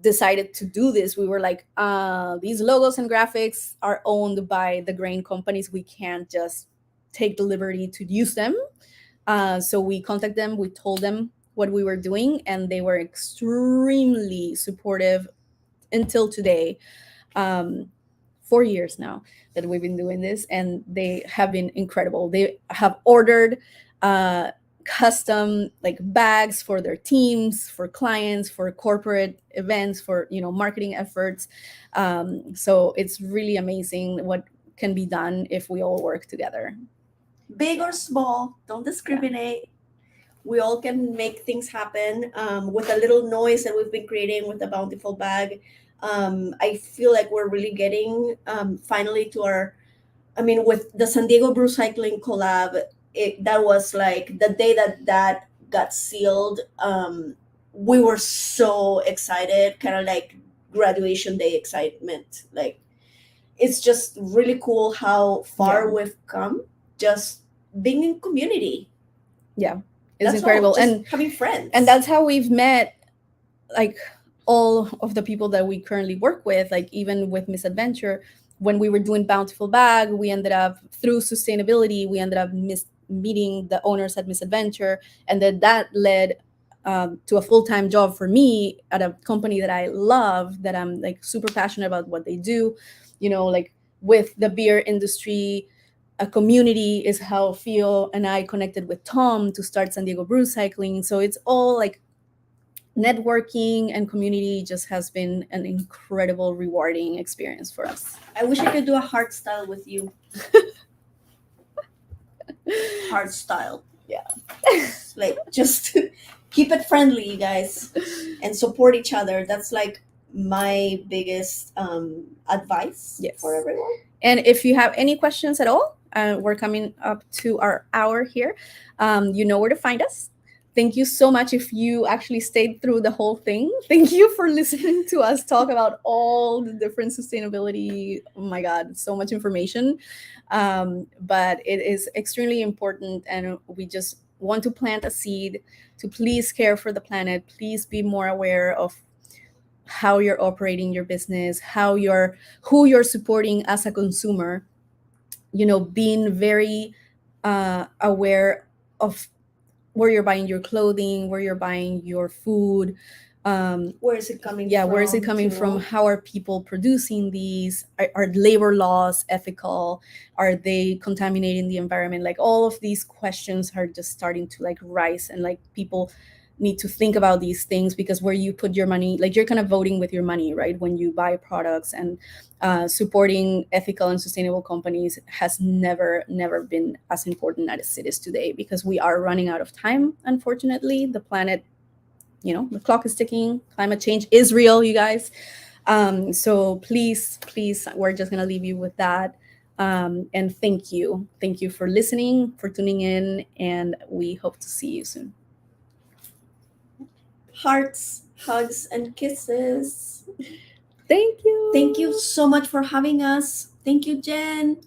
Speaker 1: decided to do this. We were like, these logos and graphics are owned by the grain companies. We can't just take the liberty to use them. So we contacted them. We told them what we were doing, and they were extremely supportive until today. 4 years now that we've been doing this, and they have been incredible. They have ordered custom like bags for their teams, for clients, for corporate events, for marketing efforts. So it's really amazing what can be done if we all work together.
Speaker 2: Big or small, don't discriminate. We all can make things happen with a little noise that we've been creating with the Bountiful Bag. I feel like we're really getting finally to our, I mean, with the San Diego Brewcycling collab, that was like the day that got sealed. We were so excited, kind of like graduation day excitement. Like, it's just really cool how far we've come just being in community.
Speaker 1: Yeah, it's incredible.
Speaker 2: And having friends.
Speaker 1: And that's how we've met, like, all of the people that we currently work with. Like, even with Misadventure, when we were doing Bountiful Bag, we ended up, through sustainability, we ended up meeting the owners at Misadventure, and then that led to a full-time job for me at a company that I love, that I'm like super passionate about what they do. Like, with the beer industry, a community is how Fio and I connected with Tom to start San Diego Brewcycling. So it's all like networking, and community just has been an incredible, rewarding experience for us.
Speaker 2: I wish I could do a hard style with you. Hard style.
Speaker 1: Yeah.
Speaker 2: Like, just keep it friendly, you guys, and support each other. That's like my biggest advice for everyone.
Speaker 1: And if you have any questions at all, we're coming up to our hour here. You know where to find us. Thank you so much if you actually stayed through the whole thing. Thank you for listening to us talk about all the different sustainability. Oh my God, so much information. But it is extremely important, and we just want to plant a seed to please care for the planet. Please be more aware of how you're operating your business, who you're supporting as a consumer. Being very aware of where you're buying your clothing, where you're buying your food.
Speaker 2: Where is it coming from?
Speaker 1: Where is it coming from? How are people producing these? Are labor laws ethical? Are they contaminating the environment? Like, all of these questions are just starting to like rise, and like people need to think about these things, because where you put your money, like, you're kind of voting with your money, right? When you buy products, and supporting ethical and sustainable companies has never been as important as it is today, because we are running out of time. Unfortunately, the planet, the clock is ticking. Climate change is real, you guys. So please, we're just gonna leave you with that. And thank you for listening, for tuning in, and we hope to see you soon.
Speaker 2: Hearts, hugs, and kisses.
Speaker 1: Thank you.
Speaker 2: Thank you so much for having us. Thank you, Jen.